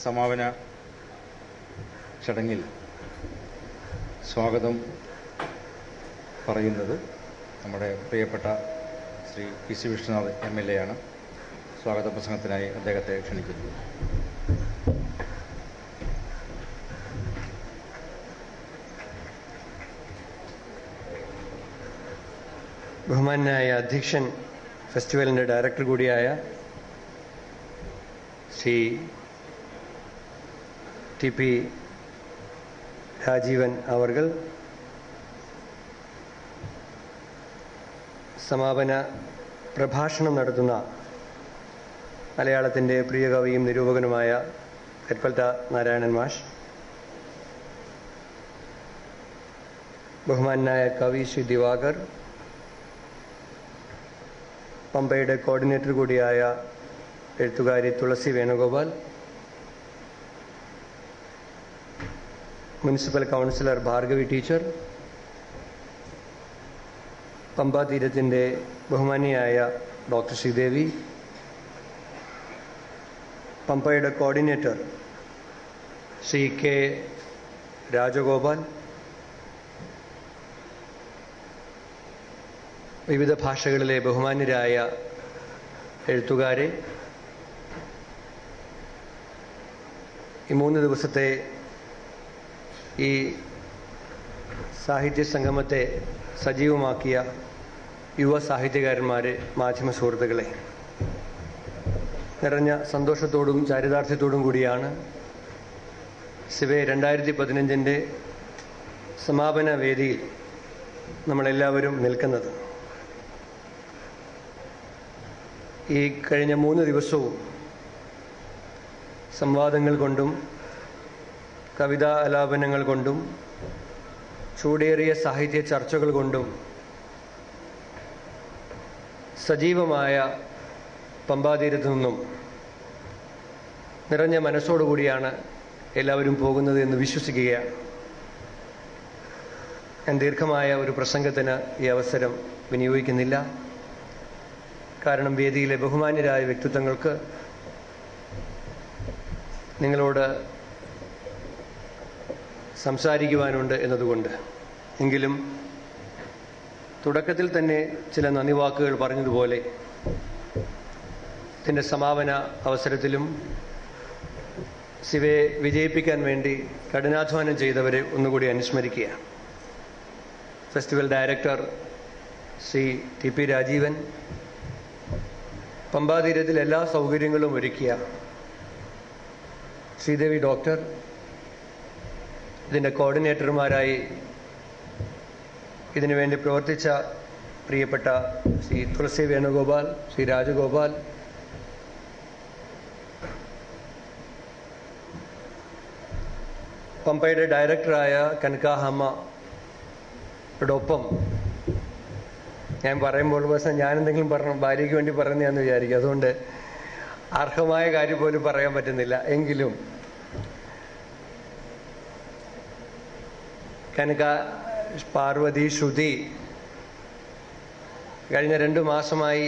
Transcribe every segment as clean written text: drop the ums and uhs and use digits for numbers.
സമാപന ചടങ്ങിൽ സ്വാഗതം പറയുന്നത് നമ്മുടെ പ്രിയപ്പെട്ട ശ്രീ പി.സി. വിഷ്ണുനാഥ് എം.എൽ.എ. ആണ്. സ്വാഗത പ്രസംഗത്തിനായി അദ്ദേഹത്തെ ക്ഷണിക്കുന്നു. ബഹുമാനായ അധ്യക്ഷൻ, ഫെസ്റ്റിവലിൻ്റെ ഡയറക്ടർ കൂടിയായ ശ്രീ ടി.പി. രാജീവൻ അവർകൾ, സമാപന പ്രഭാഷണം നടത്തുന്ന മലയാളത്തിൻ്റെ പ്രിയ കവിയും നിരൂപകനുമായ കൽപ്പറ്റ നാരായണൻ മാഷ്, ബഹുമാനായ കവി ശ്രീ ദിവാകർ, പമ്പയുടെ കോർഡിനേറ്റർ കൂടിയായ എഴുത്തുകാരി Thulasi Venugopal, municipal councillor Bhargavi teacher, Pamba തീരത്തിൻ്റെ ബഹുമാനിയായ ഡോക്ടർ ശ്രീദേവി, പമ്പയുടെ കോർഡിനേറ്റർ ശ്രീ കെ രാജഗോപാൽ, വിവിധ ഭാഷകളിലെ ബഹുമാന്യരായ എഴുത്തുകാരെ, ഈ 3 ദിവസത്തെ ഈ സാഹിത്യ സംഗമത്തെ സജീവമാക്കിയ യുവ സാഹിത്യകാരന്മാരെ, മാധ്യമ സുഹൃത്തുക്കളെ, നിറഞ്ഞ സന്തോഷത്തോടും ചാരിതാർത്ഥ്യത്തോടും കൂടിയാണ് സിവെ 2015 സമാപന വേദിയിൽ നമ്മളെല്ലാവരും നിൽക്കുന്നത്. ഈ കഴിഞ്ഞ 3 ദിവസവും സംവാദങ്ങൾ കൊണ്ടും കവിതാ ആലാപനങ്ങൾ കൊണ്ടും ചൂടേറിയ സാഹിത്യ ചർച്ചകൾ കൊണ്ടും സജീവമായ പമ്പാതീരത്തു നിന്നും നിറഞ്ഞ മനസ്സോടുകൂടിയാണ് എല്ലാവരും പോകുന്നത് എന്ന് വിശ്വസിക്കുകയാണ്. ഞാൻ ദീർഘമായ ഒരു പ്രസംഗത്തിന് ഈ അവസരം വിനിയോഗിക്കുന്നില്ല. കാരണം വേദിയിലെ ബഹുമാന്യരായ വ്യക്തിത്വങ്ങൾക്ക് നിങ്ങളോട് സംസാരിക്കുവാനുണ്ട് എന്നതുകൊണ്ട്. എങ്കിലും തുടക്കത്തിൽ തന്നെ ചില നന്ദി വാക്കുകൾ പറഞ്ഞതുപോലെ ഇതിൻ്റെ സമാപന അവസരത്തിലും സിവയെ വിജയിപ്പിക്കാൻ വേണ്ടി കഠിനാധ്വാനം ചെയ്തവരെ ഒന്നുകൂടി അനുസ്മരിക്കുക. Festival director Shri T P. Rajeevan, പമ്പാതീരത്തിൽ എല്ലാ സൗകര്യങ്ങളും ഒരുക്കിയ ശ്രീദേവി ഡോക്ടർ, ഇതിൻ്റെ കോർഡിനേറ്റർമാരായി ഇതിനുവേണ്ടി പ്രവർത്തിച്ച പ്രിയപ്പെട്ട ശ്രീ തുളസി വേണുഗോപാൽ, ശ്രീ രാജഗോപാൽ, പമ്പയുടെ ഡയറക്ടറായ കനകാഹമ്മയോടൊപ്പം ഞാൻ പറയുമ്പോൾ ഞാനെന്തെങ്കിലും പറഞ്ഞു ഭാര്യയ്ക്ക് വേണ്ടി പറയുന്നതാണെന്ന് വിചാരിക്കും. അതുകൊണ്ട് അർഹമായ കാര്യം പോലും പറയാൻ പറ്റുന്നില്ല. എങ്കിലും കനക, പാർവതി, ശ്രുതി കഴിഞ്ഞ 2 മാസമായി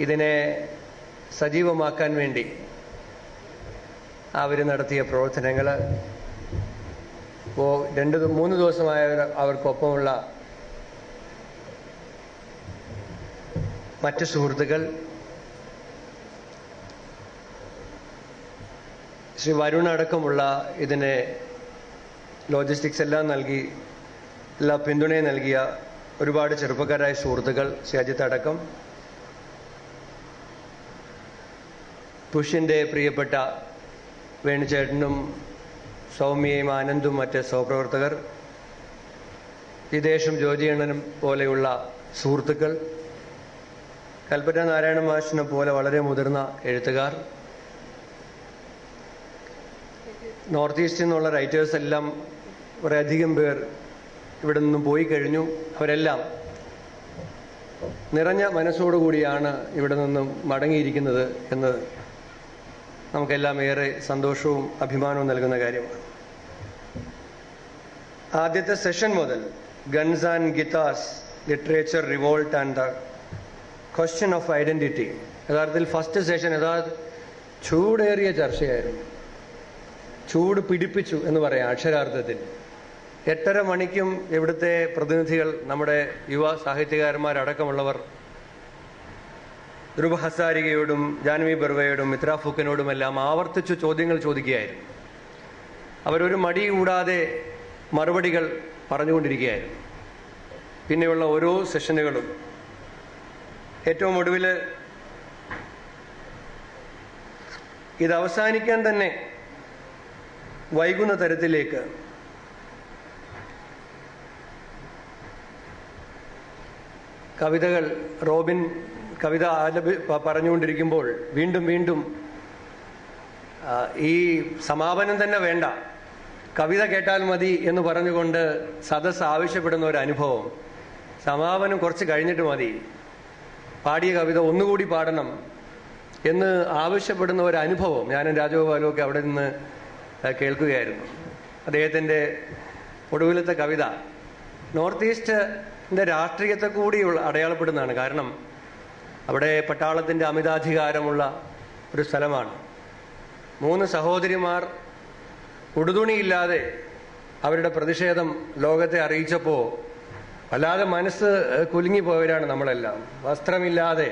ഇതിനെ സജീവമാക്കാൻ വേണ്ടി അവർ നടത്തിയ പ്രവർത്തനങ്ങൾ, 2-3 ദിവസമായ അവർക്കൊപ്പമുള്ള മറ്റ് സുഹൃത്തുക്കൾ, ശ്രീ വരുൺ അടക്കമുള്ള ഇതിനെ ലോജിസ്റ്റിക്സ് എല്ലാം നൽകി എല്ലാ പിന്തുണയും നൽകിയ ഒരുപാട് ചെറുപ്പക്കാരായ സുഹൃത്തുക്കൾ, ശ്രീ അജിത്ത് അടക്കം, പുഷ്യൻ്റെ പ്രിയപ്പെട്ട വേണുചേട്ടനും സൗമ്യയും ആനന്ദും മറ്റ് സഹപ്രവർത്തകർ, ജിതേഷും ജോജിയണ്ണനും പോലെയുള്ള സുഹൃത്തുക്കൾ, കൽപ്പറ്റ നാരായണ മാഷിനെ പോലെ വളരെ മുതിർന്ന എഴുത്തുകാർ, നോർത്ത് ഈസ്റ്റിൽ നിന്നുള്ള റൈറ്റേഴ്സ് എല്ലാം കുറേയധികം പേർ ഇവിടെ നിന്നും പോയി കഴിഞ്ഞു. അവരെല്ലാം നിറഞ്ഞ മനസ്സോടുകൂടിയാണ് ഇവിടെ നിന്നും മടങ്ങിയിരിക്കുന്നത് എന്നത് നമുക്കെല്ലാം ഏറെ സന്തോഷവും അഭിമാനവും നൽകുന്ന കാര്യമാണ്. ആദ്യത്തെ സെഷൻ മുതൽ guns and guitars, literature revolt and the question of identity, യഥാർത്ഥത്തിൽ ഫസ്റ്റ് സെഷൻ ചൂടേറിയ ചർച്ചയായിരുന്നു. ചൂട് പിടിപ്പിച്ചു എന്ന് പറയാം അക്ഷരാർത്ഥത്തിൽ. 8:30 മണിക്കും ഇവിടുത്തെ പ്രതിനിധികൾ, നമ്മുടെ യുവ സാഹിത്യകാരന്മാരടക്കമുള്ളവർ ധ്രുവ ഹസാരികയോടും ജാൻവി ബർവയോടും മിത്ര ഫുക്കനോടുമെല്ലാം ആവർത്തിച്ചു ചോദ്യങ്ങൾ ചോദിക്കുകയായിരുന്നു. അവരൊരു മടി കൂടാതെ മറുപടികൾ പറഞ്ഞുകൊണ്ടിരിക്കുകയായിരുന്നു. പിന്നെയുള്ള ഓരോ സെഷനുകളും ഏറ്റവും ഒടുവിൽ ഇത് അവസാനിക്കാൻ തന്നെ വൈകുന്ന തരത്തിലേക്ക് കവിതകൾ, റോബിൻ കവിത പറഞ്ഞുകൊണ്ടിരിക്കുമ്പോൾ വീണ്ടും വീണ്ടും ഈ സമാപനം തന്നെ വേണ്ട, കവിത കേട്ടാൽ മതി എന്ന് പറഞ്ഞുകൊണ്ട് സദസ്സ് ആവശ്യപ്പെടുന്ന ഒരു അനുഭവം. സമാപനം കുറച്ച് കഴിഞ്ഞിട്ട് മതി, പാടിയ കവിത ഒന്നുകൂടി പാടണം എന്ന് ആവശ്യപ്പെടുന്ന ഒരു അനുഭവം ഞാനും രാജഗോപാലും ഒക്കെ അവിടെ നിന്ന് കേൾക്കുകയായിരുന്നു. അദ്ദേഹത്തിൻ്റെ ഒടുവിലത്തെ കവിത നോർത്ത് ഈസ്റ്റിൻ്റെ രാഷ്ട്രീയത്തെ കൂടി അടയാളപ്പെടുന്നതാണ്. കാരണം അവിടെ പട്ടാളത്തിൻ്റെ അമിതാധികാരമുള്ള ഒരു സ്ഥലമാണ്. 3 സഹോദരിമാർ ഉടുതുണിയില്ലാതെ അവരുടെ പ്രതിഷേധം ലോകത്തെ അറിയിച്ചപ്പോൾ വല്ലാതെ മനസ്സ് കുലുങ്ങിപ്പോയവരാണ് നമ്മളെല്ലാം. വസ്ത്രമില്ലാതെ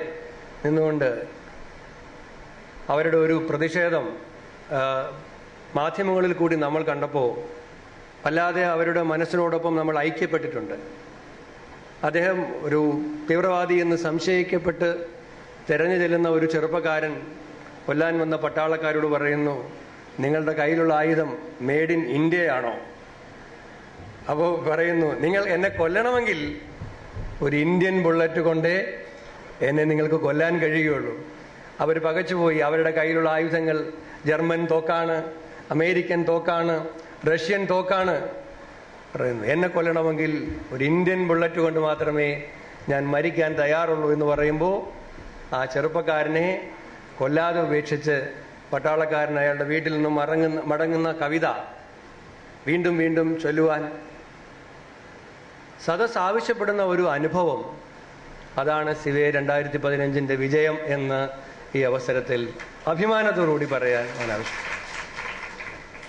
നിന്നുകൊണ്ട് അവരുടെ ഒരു പ്രതിഷേധം മാധ്യമങ്ങളിൽ കൂടി നമ്മൾ കണ്ടപ്പോൾ വല്ലാതെ അവരുടെ മനസ്സിനോടൊപ്പം നമ്മൾ ഐക്യപ്പെട്ടിട്ടുണ്ട്. അദ്ദേഹം ഒരു തീവ്രവാദി എന്ന് സംശയിക്കപ്പെട്ട് തെരഞ്ഞു ചെല്ലുന്ന ഒരു ചെറുപ്പക്കാരൻ കൊല്ലാൻ വന്ന പട്ടാളക്കാരോട് പറയുന്നു, നിങ്ങളുടെ കയ്യിലുള്ള ആയുധം മെയ്ഡ് ഇൻ ഇന്ത്യയാണോ? അപ്പോൾ പറയുന്നു, നിങ്ങൾ എന്നെ കൊല്ലണമെങ്കിൽ ഒരു ഇന്ത്യൻ ബുള്ളറ്റ് കൊണ്ടേ എന്നെ നിങ്ങൾക്ക് കൊല്ലാൻ കഴിയുകയുള്ളൂ. അവർ പകച്ചുപോയി. അവരുടെ കയ്യിലുള്ള ആയുധങ്ങൾ ജർമ്മൻ തോക്കാണ്, അമേരിക്കൻ തോക്കാണ്, റഷ്യൻ തോക്കാണ്. പറയുന്നു, എന്നെ കൊല്ലണമെങ്കിൽ ഒരു ഇന്ത്യൻ ബുള്ളറ്റ് കൊണ്ട് മാത്രമേ ഞാൻ മരിക്കാൻ തയ്യാറുള്ളൂ എന്ന് പറയുമ്പോൾ ആ ചെറുപ്പക്കാരനെ കൊല്ലാതെ ഉപേക്ഷിച്ച് പട്ടാളക്കാരൻ അയാളുടെ വീട്ടിൽ നിന്നും മടങ്ങുന്ന കവിത വീണ്ടും വീണ്ടും ചൊല്ലുവാൻ സദസ് ആവശ്യപ്പെടുന്ന ഒരു അനുഭവം. അതാണ് സിവേ 2015 വിജയം എന്ന് ഈ അവസരത്തിൽ അഭിമാനത്തോടുകൂടി പറയാൻ ഞാൻ ആവശ്യപ്പെടുന്നു.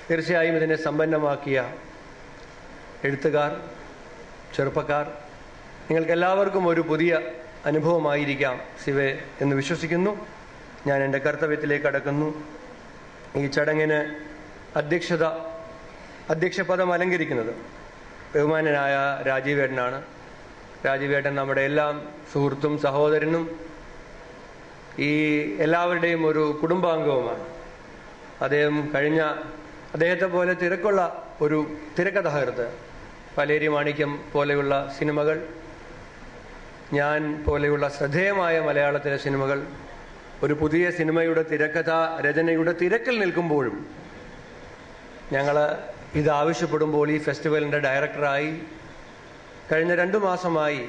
തീർച്ചയായും ഇതിനെ സമ്പന്നമാക്കിയ എഴുത്തുകാർ, ചെറുപ്പക്കാർ, നിങ്ങൾക്കെല്ലാവർക്കും ഒരു പുതിയ അനുഭവമായിരിക്കാം സിവേ എന്ന് വിശ്വസിക്കുന്നു. ഞാൻ എൻ്റെ കർത്തവ്യത്തിലേക്ക് കടക്കുന്നു. ഈ ചടങ്ങിന് അധ്യക്ഷപദം അലങ്കരിക്കുന്നത് ബഹുമാനനായ രാജീവേട്ടനാണ്. രാജീവേട്ടൻ നമ്മുടെ എല്ലാം സുഹൃത്തും സഹോദരനും ഈ എല്ലാവരുടെയും ഒരു കുടുംബാംഗവുമാണ്. അദ്ദേഹത്തെ പോലെ തിരക്കുള്ള ഒരു തിരക്കഥാകൃത്ത്, പലേരി മാണിക്യം പോലെയുള്ള സിനിമകൾ, ഞാൻ പോലെയുള്ള ശ്രദ്ധേയമായ മലയാളത്തിലെ സിനിമകൾ, ഒരു പുതിയ സിനിമയുടെ തിരക്കഥാ രചനയുടെ തിരക്കിൽ നിൽക്കുമ്പോഴും ഞങ്ങൾ ഇത് ആവശ്യപ്പെടുമ്പോൾ ഈ ഫെസ്റ്റിവലിൻ്റെ ഡയറക്ടറായി കഴിഞ്ഞ 2 മാസമായി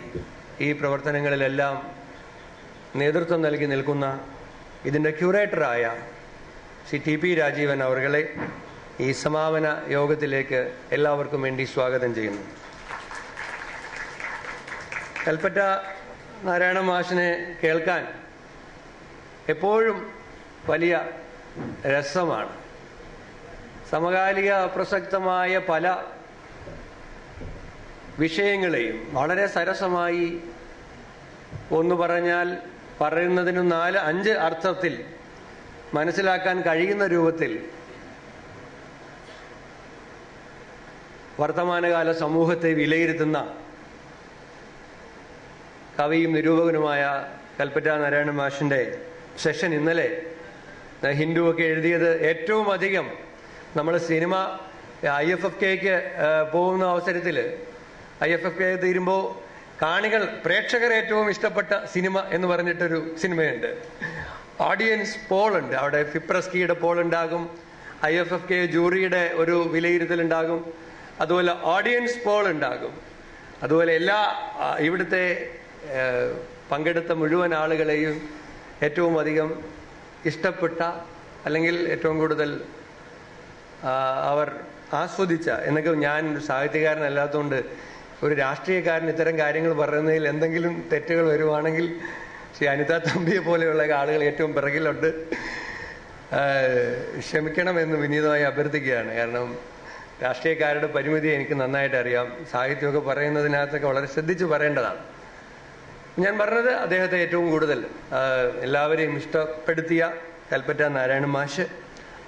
ഈ പ്രവർത്തനങ്ങളിലെല്ലാം നേതൃത്വം നൽകി നിൽക്കുന്ന ഇതിൻ്റെ ക്യൂറേറ്ററായ ശ്രീ TP രാജീവൻ അവർകളെ ഈ സമാപന യോഗത്തിലേക്ക് എല്ലാവർക്കും വേണ്ടി സ്വാഗതം ചെയ്യുന്നു. കൽപ്പറ്റ നാരായണ മാഷിനെ കേൾക്കാൻ എപ്പോഴും വലിയ രസമാണ്. സമകാലിക പ്രസക്തമായ പല വിഷയങ്ങളെയും വളരെ സരസമായി, ഒന്ന് പറഞ്ഞാൽ പറയുന്നതിന് 4-5 അർത്ഥത്തിൽ മനസ്സിലാക്കാൻ കഴിയുന്ന രൂപത്തിൽ വർത്തമാനകാല സമൂഹത്തെ വിലയിരുത്തുന്ന കവിയും നിരൂപകനുമായ കൽപ്പറ്റ നാരായണ മാഷിൻ്റെ സെഷൻ ഇന്നലെ ഹിന്ദുവൊക്കെ എഴുതിയത് ഏറ്റവും അധികം നമ്മൾ സിനിമ IFFKക്ക് പോകുന്ന അവസരത്തിൽ IFFK തീരുമ്പോൾ പ്രേക്ഷകർ ഏറ്റവും ഇഷ്ടപ്പെട്ട സിനിമ എന്ന് പറഞ്ഞിട്ടൊരു സിനിമയുണ്ട്. ഓഡിയൻസ് പോൾ ഉണ്ട്. അവിടെ ഫിപ്രസ്കിയുടെ പോൾ ഉണ്ടാകും, IFFK ജൂറിയുടെ ഒരു വിലയിരുത്തലുണ്ടാകും, അതുപോലെ ഓഡിയൻസ് പോൾ ഉണ്ടാകും. അതുപോലെ ഇവിടുത്തെ പങ്കെടുത്ത മുഴുവൻ ആളുകളെയും ഏറ്റവും അധികം ഇഷ്ടപ്പെട്ട, അല്ലെങ്കിൽ ഏറ്റവും കൂടുതൽ അവർ ആസ്വദിച്ച എന്നൊക്കെ. ഞാൻ സാഹിത്യകാരനല്ലാത്തതുകൊണ്ട് ഒരു രാഷ്ട്രീയക്കാരൻ ഇത്തരം കാര്യങ്ങൾ പറയുന്നതിൽ എന്തെങ്കിലും തെറ്റുകൾ വരുവാണെങ്കിൽ ശ്രീ അനിത തമ്പിയെ പോലെയുള്ള ആളുകൾ ഏറ്റവും പിറകിലുണ്ട്. ക്ഷമിക്കണമെന്ന് വിനീതമായി അഭ്യർത്ഥിക്കുകയാണ്. കാരണം രാഷ്ട്രീയക്കാരുടെ പരിമിതി എനിക്ക് നന്നായിട്ട് അറിയാം. സാഹിത്യമൊക്കെ പറയുന്നതിനകത്തൊക്കെ വളരെ ശ്രദ്ധിച്ച് പറയേണ്ടതാണ്. ഞാൻ പറഞ്ഞത് അദ്ദേഹത്തെ ഏറ്റവും കൂടുതൽ എല്ലാവരെയും ഇഷ്ടപ്പെടുത്തിയ കൽപ്പറ്റ നാരായണ മാഷ്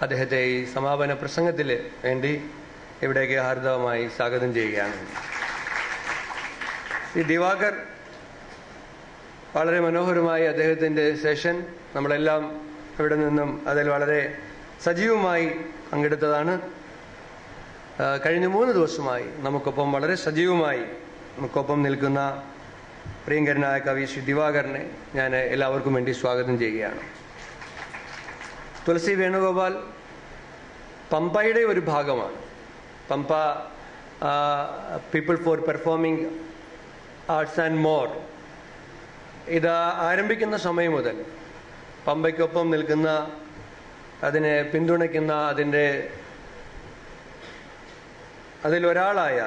അദ്ദേഹത്തെ ഈ സമാപന പ്രസംഗത്തിൽ വേണ്ടി ഇവിടേക്ക് ഹാർദവമായി സ്വാഗതം ചെയ്യുകയാണ്. ശ്രീ ദിവാകർ വളരെ മനോഹരമായി അദ്ദേഹത്തിൻ്റെ സെഷൻ നമ്മളെല്ലാം ഇവിടെ നിന്നും അതിൽ വളരെ സജീവമായി പങ്കെടുത്തതാണ്. കഴിഞ്ഞ 3 ദിവസമായി നമുക്കൊപ്പം വളരെ സജീവമായി നമുക്കൊപ്പം നിൽക്കുന്ന പ്രിയങ്കരനായ കവി ശ്രീ ദിവാകരനെ ഞാൻ എല്ലാവർക്കും വേണ്ടി സ്വാഗതം ചെയ്യുകയാണ്. തുളസി വേണുഗോപാൽ പമ്പയുടെ ഒരു ഭാഗമാണ്. Pampa people for performing arts and more ഇത് ആരംഭിക്കുന്ന സമയം മുതൽ പമ്പയ്ക്കൊപ്പം നിൽക്കുന്ന, അതിനെ പിന്തുണയ്ക്കുന്ന, അതിലൊരാളായ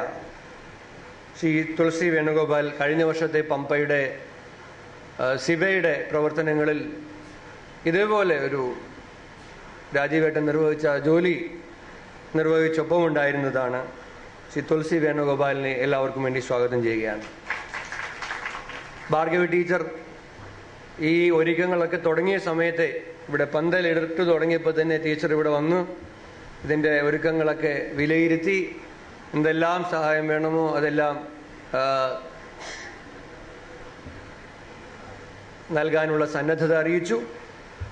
ശ്രീ തുളസി വേണുഗോപാൽ കഴിഞ്ഞ വർഷത്തെ പമ്പയുടെ സിവയുടെ പ്രവർത്തനങ്ങളിൽ ഇതേപോലെ ഒരു രാജീവേട്ടൻ നിർവഹിച്ച ജോലി നിർവഹിച്ചൊപ്പം ഉണ്ടായിരുന്നതാണ്. ശ്രീ തുളസി വേണുഗോപാലിനെ എല്ലാവർക്കും വേണ്ടി സ്വാഗതം ചെയ്യുകയാണ്. ഭാർഗവി ടീച്ചർ ഈ ഒരുക്കങ്ങളൊക്കെ തുടങ്ങിയ സമയത്തെ ഇവിടെ പന്തൽ എടുത്തു തുടങ്ങിയപ്പോൾ തന്നെ ടീച്ചർ ഇവിടെ വന്നു ഇതിൻ്റെ ഒരുക്കങ്ങളൊക്കെ വിലയിരുത്തി എന്തെല്ലാം സഹായം വേണമോ അതെല്ലാം നൽകാനുള്ള സന്നദ്ധത അറിയിച്ചു.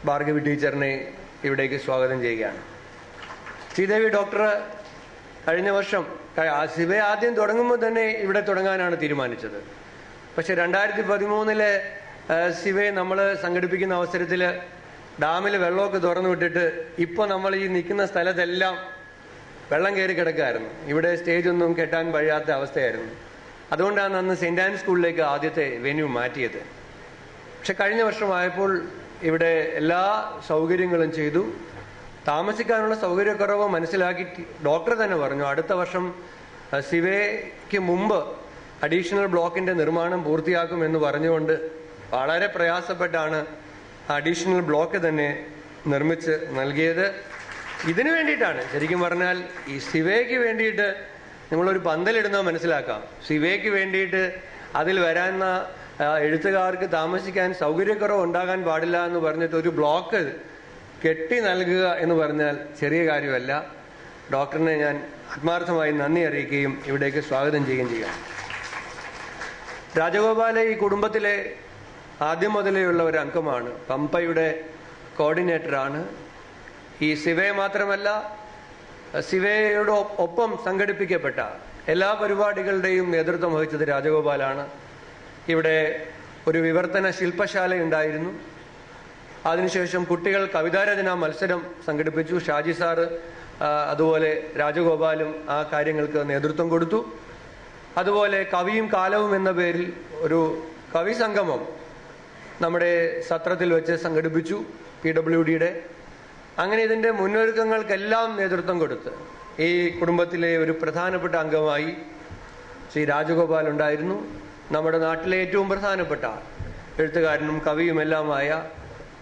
ഭാർഗവി ടീച്ചറിനെ ഇവിടേക്ക് സ്വാഗതം ചെയ്യുകയാണ്. ശ്രീദേവി ഡോക്ടർ കഴിഞ്ഞ വർഷം സിവ ആദ്യം തുടങ്ങുമ്പോൾ തന്നെ ഇവിടെ തുടങ്ങാനാണ് തീരുമാനിച്ചത്. പക്ഷെ 2013 സിവയെ നമ്മൾ സംഘടിപ്പിക്കുന്ന അവസരത്തിൽ ഡാമിൽ വെള്ളമൊക്കെ തുറന്നു വിട്ടിട്ട് ഇപ്പോൾ നമ്മൾ ഈ നിൽക്കുന്ന സ്ഥലത്തെല്ലാം വെള്ളം കയറി കിടക്കുകയായിരുന്നു. ഇവിടെ സ്റ്റേജൊന്നും കെട്ടാൻ കഴിയാത്ത അവസ്ഥയായിരുന്നു. അതുകൊണ്ടാണ് അന്ന് സെൻറ് ആൻഡ് സ്കൂളിലേക്ക് ആദ്യത്തെ വെന്യൂ മാറ്റിയത്. പക്ഷെ കഴിഞ്ഞ വർഷമായപ്പോൾ ഇവിടെ എല്ലാ സൗകര്യങ്ങളും ചെയ്തു. താമസിക്കാനുള്ള സൗകര്യക്കുറവ് മനസ്സിലാക്കി ഡോക്ടർ തന്നെ പറഞ്ഞു അടുത്ത വർഷം സിവയ്ക്ക് മുമ്പ് അഡീഷണൽ ബ്ലോക്കിന്റെ നിർമ്മാണം പൂർത്തിയാക്കുമെന്ന് പറഞ്ഞുകൊണ്ട് വളരെ പ്രയാസപ്പെട്ടാണ് അഡീഷണൽ ബ്ലോക്ക് തന്നെ നിർമ്മിച്ച് നൽകിയത്. ഇതിനു വേണ്ടിയിട്ടാണ് ശരിക്കും പറഞ്ഞാൽ ഈ സിവയ്ക്ക് വേണ്ടിയിട്ട് നമ്മളൊരു പന്തലിടുന്നത് മനസ്സിലാക്കാം. സിവയ്ക്ക് വേണ്ടിയിട്ട് അതിൽ വരാവുന്ന എഴുത്തുകാർക്ക് താമസിക്കാൻ സൗകര്യക്കുറവ് ഉണ്ടാകാൻ പാടില്ല എന്ന് പറഞ്ഞിട്ട് ഒരു ബ്ലോക്ക് കെട്ടി നൽകുക എന്ന് പറഞ്ഞാൽ ചെറിയ കാര്യമല്ല. ഡോക്ടറിനെ ഞാൻ ആത്മാർത്ഥമായി നന്ദി അറിയിക്കുകയും ഇവിടേക്ക് സ്വാഗതം ചെയ്യുകയും ചെയ്യാം. രാജഗോപാലെ ഈ കുടുംബത്തിലെ ആദ്യം മുതലേയുള്ള ഒരു അംഗമാണ്. പമ്പയുടെ കോർഡിനേറ്ററാണ്. ഈ സിവയെ മാത്രമല്ല സിവയുടെ ഒപ്പം സംഘടിപ്പിക്കപ്പെട്ട എല്ലാ പരിപാടികളുടെയും നേതൃത്വം വഹിച്ചത് രാജഗോപാലാണ്. ഇവിടെ ഒരു വിവർത്തന ശില്പശാല ഉണ്ടായിരുന്നു. അതിനുശേഷം കുട്ടികൾ കവിതാരചനാ മത്സരം സംഘടിപ്പിച്ചു. ഷാജി സാറ് അതുപോലെ രാജഗോപാലും ആ കാര്യങ്ങൾക്ക് നേതൃത്വം കൊടുത്തു. അതുപോലെ കവിയും കാലവും എന്ന പേരിൽ ഒരു കവി സംഗമം നമ്മുടെ സത്രത്തിൽ വെച്ച് സംഘടിപ്പിച്ചു PWDയുടെ. അങ്ങനെ ഇതിൻ്റെ മുന്നൊരുക്കങ്ങൾക്കെല്ലാം നേതൃത്വം കൊടുത്ത് ഈ കുടുംബത്തിലെ ഒരു പ്രധാനപ്പെട്ട അംഗമായി ശ്രീ രാജഗോപാൽ ഉണ്ടായിരുന്നു. നമ്മുടെ നാട്ടിലെ ഏറ്റവും പ്രധാനപ്പെട്ട എഴുത്തുകാരനും കവിയുമെല്ലാമായ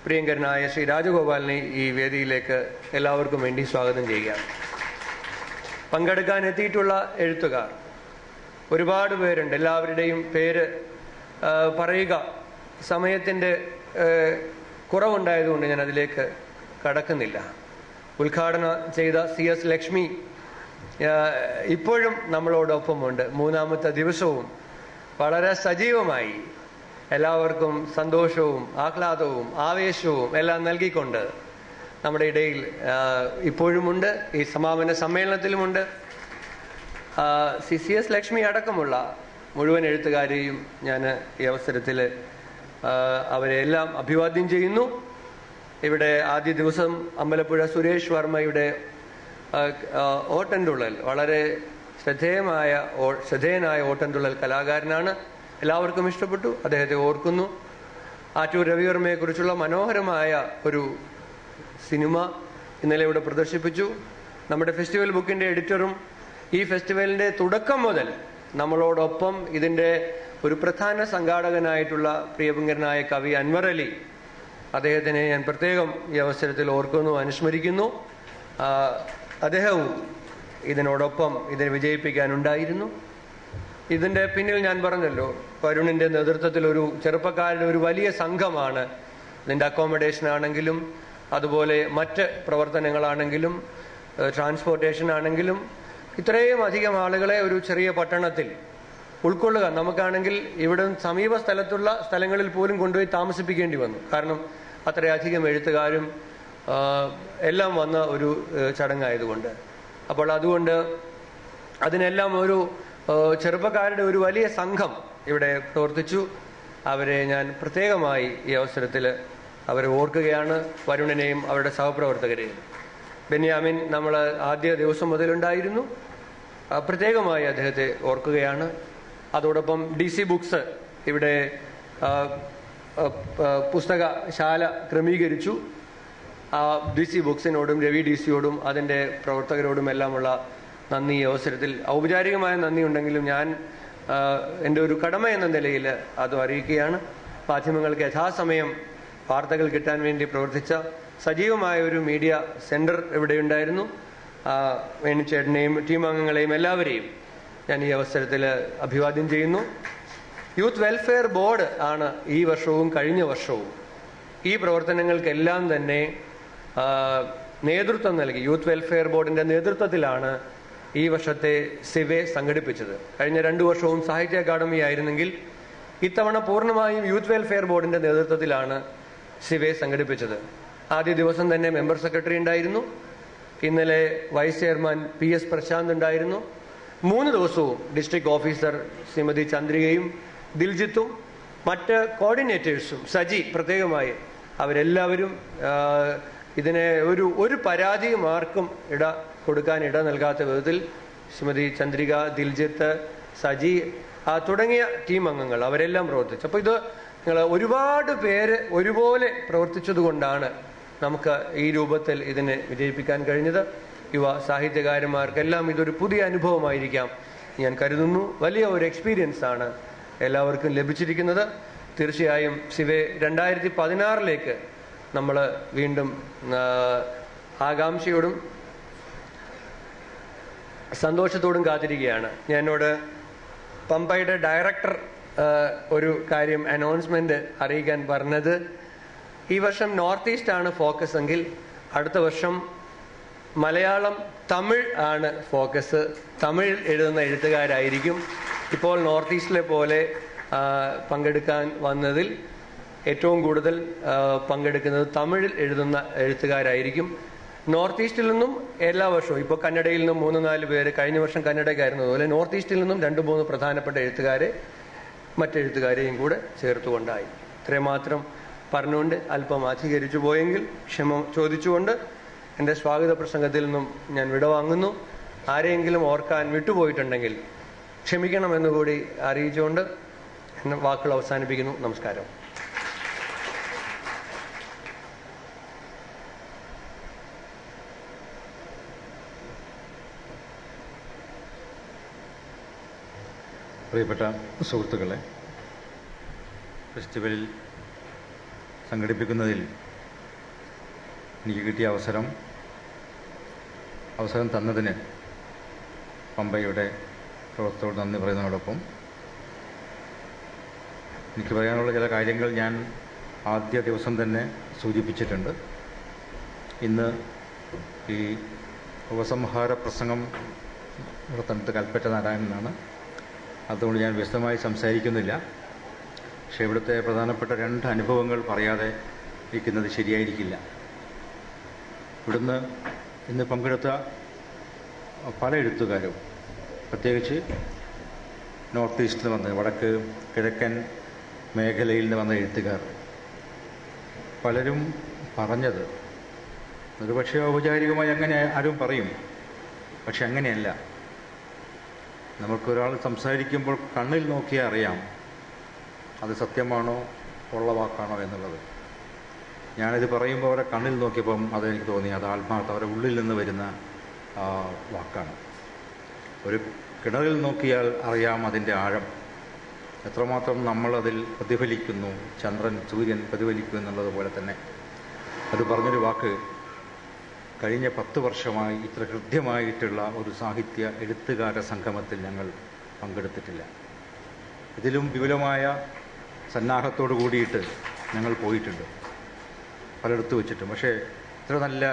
പ്രിയങ്കരനായ ശ്രീ രാജഗോപാലിനെ ഈ വേദിയിലേക്ക് എല്ലാവർക്കും വേണ്ടി സ്വാഗതം ചെയ്യുകയാണ്. പങ്കെടുക്കാൻ എത്തിയിട്ടുള്ള എഴുത്തുകാർ ഒരുപാട് പേരുണ്ട്. എല്ലാവരുടെയും പേര് പറയുക സമയത്തിൻ്റെ കുറവുണ്ടായതുകൊണ്ട് ഞാൻ അതിലേക്ക് കടക്കുന്നില്ല. ഉദ്ഘാടനം ചെയ്ത CS ലക്ഷ്മി ഇപ്പോഴും നമ്മളോടൊപ്പമുണ്ട്. 3ാമത്തെ ദിവസവും വളരെ സജീവമായി എല്ലാവർക്കും സന്തോഷവും ആഹ്ലാദവും ആവേശവും എല്ലാം നൽകിക്കൊണ്ട് നമ്മുടെ ഇടയിൽ ഇപ്പോഴുമുണ്ട്. ഈ സമാപന സമ്മേളനത്തിലുമുണ്ട്. CS ലക്ഷ്മി അടക്കമുള്ള മുഴുവൻ എഴുത്തുകാരെയും ഞാൻ ഈ അവസരത്തിൽ അവരെല്ലാം അഭിവാദ്യം ചെയ്യുന്നു. ഇവിടെ ആദ്യ ദിവസം അമ്പലപ്പുഴ സുരേഷ് വർമ്മയുടെ ഓട്ടൻതുള്ളൽ വളരെ ശ്രദ്ധേയനായ ഓട്ടൻതുള്ളൽ കലാകാരനാണ്. എല്ലാവർക്കും ഇഷ്ടപ്പെട്ടു. അദ്ദേഹത്തെ ഓർക്കുന്നു. ആറ്റൂർ രവിവർമ്മയെക്കുറിച്ചുള്ള മനോഹരമായ ഒരു സിനിമ ഇന്നലെ ഇവിടെ പ്രദർശിപ്പിച്ചു. നമ്മുടെ ഫെസ്റ്റിവൽ ബുക്കിൻ്റെ എഡിറ്ററും ഈ ഫെസ്റ്റിവലിൻ്റെ തുടക്കം മുതൽ നമ്മളോടൊപ്പം ഇതിൻ്റെ ഒരു പ്രധാന സംഘാടകനായിട്ടുള്ള പ്രിയങ്കരനായ കവി അൻവർ അലി അദ്ദേഹത്തിനെ ഞാൻ പ്രത്യേകം ഈ അവസരത്തിൽ ഓർക്കുന്നു, അനുസ്മരിക്കുന്നു. അദ്ദേഹവും ഇതിനോടൊപ്പം ഇതിനെ വിജയിപ്പിക്കാനുണ്ടായിരുന്നു. ഇതിൻ്റെ പിന്നിൽ ഞാൻ പറഞ്ഞല്ലോ, വരുണിൻ്റെ നേതൃത്വത്തിൽ ഒരു ചെറുപ്പക്കാരുടെ ഒരു വലിയ സംഘമാണ്. ഇതിൻ്റെ അക്കോമഡേഷൻ ആണെങ്കിലും അതുപോലെ മറ്റ് പ്രവർത്തനങ്ങളാണെങ്കിലും ട്രാൻസ്പോർട്ടേഷൻ ആണെങ്കിലും ഇത്രയും അധികം ആളുകളെ ഒരു ചെറിയ പട്ടണത്തിൽ ഉൾക്കൊള്ളുക. നമുക്കാണെങ്കിൽ ഇവിടെ സമീപ സ്ഥലങ്ങളിൽ പോലും കൊണ്ടുപോയി താമസിപ്പിക്കേണ്ടി വന്നു. കാരണം അത്രയധികം എഴുത്തുകാരും എല്ലാം വന്ന ഒരു ചടങ്ങായതുകൊണ്ട്. അപ്പോൾ അതുകൊണ്ട് അതിനെല്ലാം ഒരു ചെറുപ്പക്കാരുടെ ഒരു വലിയ സംഘം ഇവിടെ പ്രവർത്തിച്ചു. അവരെ ഞാൻ പ്രത്യേകമായി ഈ അവസരത്തിൽ അവരെ ഓർക്കുകയാണ്, വരുണിനെയും അവരുടെ സഹപ്രവർത്തകരെയും. ബെന്യാമിൻ നമ്മൾ ആദ്യ ദിവസം മുതലുണ്ടായിരുന്നു, പ്രത്യേകമായി അദ്ദേഹത്തെ ഓർക്കുകയാണ്. അതോടൊപ്പം DC ബുക്സ് ഇവിടെ പുസ്തകശാല ക്രമീകരിച്ചു. DC ബുക്സിനോടും രവി DCയോടും അതിൻ്റെ പ്രവർത്തകരോടും എല്ലാമുള്ള നന്ദി ഈ അവസരത്തിൽ ഔപചാരികമായ നന്ദി ഉണ്ടെങ്കിലും ഞാൻ എൻ്റെ ഒരു കടമ എന്ന നിലയിൽ അത് അറിയിക്കുകയാണ്. മാധ്യമങ്ങൾക്ക് യഥാസമയം വാർത്തകൾ കിട്ടാൻ വേണ്ടി പ്രവർത്തിച്ച സജീവമായ ഒരു മീഡിയ സെന്റർ ഇവിടെ ഉണ്ടായിരുന്നു. വേണിച്ചേട്ടനെയും ടീം അംഗങ്ങളെയും എല്ലാവരെയും ഞാൻ ഈ അവസരത്തിൽ അഭിവാദ്യം ചെയ്യുന്നു. യൂത്ത് വെൽഫെയർ ബോർഡ് ആണ് ഈ വർഷവും കഴിഞ്ഞ വർഷവും ഈ പ്രവർത്തനങ്ങൾക്കെല്ലാം തന്നെ നേതൃത്വം നൽകി. യൂത്ത് വെൽഫെയർ ബോർഡിന്റെ നേതൃത്വത്തിലാണ് ഈ വർഷത്തെ സിവെ സംഘടിപ്പിച്ചത്. കഴിഞ്ഞ 2 വർഷവും സാഹിത്യ അക്കാദമി ആയിരുന്നെങ്കിൽ ഇത്തവണ പൂർണ്ണമായും യൂത്ത് വെൽഫെയർ ബോർഡിന്റെ നേതൃത്വത്തിലാണ് സിവെ സംഘടിപ്പിച്ചത്. ആദ്യ ദിവസം തന്നെ മെമ്പർ സെക്രട്ടറി ഉണ്ടായിരുന്നു. ഇന്നലെ വൈസ് ചെയർമാൻ PS പ്രശാന്ത് ഉണ്ടായിരുന്നു. 3 ദിവസവും ഡിസ്ട്രിക്ട് ഓഫീസർ ശ്രീമതി ചന്ദ്രികയും ദിൽജിത്തും മറ്റ് കോർഡിനേറ്റേഴ്സും സജി പ്രത്യേകമായി അവരെല്ലാവരും ഇതിനെ ഒരു പരാതിയും ആർക്കും കൊടുക്കാൻ ഇട നൽകാത്ത വിധത്തിൽ ശ്രീമതി ചന്ദ്രിക, ദിൽജിത്ത്, സജി തുടങ്ങിയ ടീം അംഗങ്ങൾ അവരെല്ലാം പ്രവർത്തിച്ചു. അപ്പോൾ ഇത് ഒരുപാട് പേര് ഒരുപോലെ പ്രവർത്തിച്ചതുകൊണ്ടാണ് നമുക്ക് ഈ രൂപത്തിൽ ഇതിനെ വിജയിപ്പിക്കാൻ കഴിഞ്ഞത്. യുവ സാഹിത്യകാരന്മാർക്കെല്ലാം ഇതൊരു പുതിയ അനുഭവമായിരിക്കാം ഞാൻ കരുതുന്നു. വലിയ ഒരു എക്സ്പീരിയൻസ് ആണ് എല്ലാവർക്കും ലഭിച്ചിരിക്കുന്നത്. തീർച്ചയായും സിവെ 2016 നമ്മൾ വീണ്ടും ആകാംക്ഷയോടും സന്തോഷത്തോടും കാത്തിരിക്കുകയാണ്. എന്നോട് പമ്പയുടെ ഡയറക്ടർ ഒരു കാര്യം അനൗൺസ്മെന്റ് അറിയിക്കാൻ പറഞ്ഞത്, ഈ വർഷം നോർത്ത് ഈസ്റ്റ് ആണ് ഫോക്കസ് എങ്കിൽ അടുത്ത വർഷം മലയാളം തമിഴ് ആണ് ഫോക്കസ്. തമിഴിൽ എഴുതുന്ന എഴുത്തുകാരായിരിക്കും. ഇപ്പോൾ നോർത്ത് ഈസ്റ്റിലെ പോലെ പങ്കെടുക്കാൻ വന്നതിൽ ഏറ്റവും കൂടുതൽ പങ്കെടുക്കുന്നത് തമിഴിൽ എഴുതുന്ന എഴുത്തുകാരായിരിക്കും. നോർത്ത് ഈസ്റ്റിൽ നിന്നും എല്ലാ വർഷവും ഇപ്പോൾ കന്നഡയിൽ നിന്നും 3-4 പേര്, കഴിഞ്ഞ വർഷം കന്നഡയ്ക്കായിരുന്നു, അതുപോലെ നോർത്ത് ഈസ്റ്റിൽ നിന്നും 2-3 പ്രധാനപ്പെട്ട എഴുത്തുകാരെ മറ്റെഴുത്തുകാരെയും കൂടെ ചേർത്തുകൊണ്ടായി. ഇത്രയും മാത്രം പറഞ്ഞുകൊണ്ട് അല്പം അധികരിച്ചു പോയെങ്കിൽ ക്ഷമ ചോദിച്ചുകൊണ്ട് എൻ്റെ സ്വാഗത പ്രസംഗത്തിൽ നിന്നും ഞാൻ വിടവാങ്ങുന്നു. ആരെയെങ്കിലും ഓർക്കാൻ വിട്ടുപോയിട്ടുണ്ടെങ്കിൽ ക്ഷമിക്കണമെന്നുകൂടി അറിയിച്ചുകൊണ്ട് എന്നെ വാക്കുകൾ അവസാനിപ്പിക്കുന്നു. നമസ്കാരം. പ്രിയപ്പെട്ട സുഹൃത്തുക്കളെ, ഫെസ്റ്റിവലിൽ സംഘടിപ്പിക്കുന്നതിൽ എനിക്ക് കിട്ടിയ അവസരം തന്നതിന് പമ്പയുടെ പ്രവർത്തകരോട് നന്ദി പറയുന്നതോടൊപ്പം എനിക്ക് പറയാനുള്ള ചില കാര്യങ്ങൾ ഞാൻ ആദ്യ ദിവസം തന്നെ സൂചിപ്പിച്ചിട്ടുണ്ട്. ഇന്ന് ഈ ഉപസംഹാര പ്രസംഗം നടത്തുന്നത് കൽപ്പറ്റ നാരായണനാണ്. അതുകൊണ്ട് ഞാൻ വിശദമായി സംസാരിക്കുന്നില്ല. പക്ഷേ ഇവിടുത്തെ പ്രധാനപ്പെട്ട 2 അനുഭവങ്ങൾ പറയാതെ ഇരിക്കുന്നത് ശരിയായിരിക്കില്ല. ഇവിടുന്ന് ഇന്ന് പങ്കെടുത്ത പല എഴുത്തുകാരും, പ്രത്യേകിച്ച് നോർത്ത് ഈസ്റ്റിൽ നിന്ന് വന്ന വടക്ക് കിഴക്കൻ മേഖലയിൽ നിന്ന് വന്ന എഴുത്തുകാർ പലരും പറഞ്ഞത്, ഒരുപക്ഷെ ഔപചാരികമായി അങ്ങനെ ആരും പറയും, പക്ഷെ അങ്ങനെയല്ല. നമുക്കൊരാൾ സംസാരിക്കുമ്പോൾ കണ്ണിൽ നോക്കിയാൽ അറിയാം അത് സത്യമാണോ ഉള്ള വാക്കാണോ എന്നുള്ളത്. ഞാനിത് പറയുമ്പോൾ അവരെ കണ്ണിൽ നോക്കിയപ്പം അതെനിക്ക് തോന്നി അത് ആത്മാർത്ഥം, അവരുടെ ഉള്ളിൽ നിന്ന് വരുന്ന വാക്കാണ്. ഒരു കിണറിൽ നോക്കിയാൽ അറിയാം അതിൻ്റെ ആഴം, എത്രമാത്രം നമ്മളതിൽ പ്രതിഫലിക്കുന്നു, ചന്ദ്രൻ സൂര്യൻ പ്രതിഫലിക്കുന്നു എന്നുള്ളതുപോലെ തന്നെ. അത് പറഞ്ഞൊരു വാക്ക്, കഴിഞ്ഞ 10 വർഷമായി ഇത്ര ഹൃദ്യമായിട്ടുള്ള ഒരു സാഹിത്യ എഴുത്തുകാര സംഗമത്തിൽ ഞങ്ങൾ പങ്കെടുത്തിട്ടില്ല. ഇതിലും വിപുലമായ സന്നാഹത്തോടു കൂടിയിട്ട് ഞങ്ങൾ പോയിട്ടുണ്ട്, പലയിടത്ത് വെച്ചിട്ടും. പക്ഷേ ഇത്ര നല്ല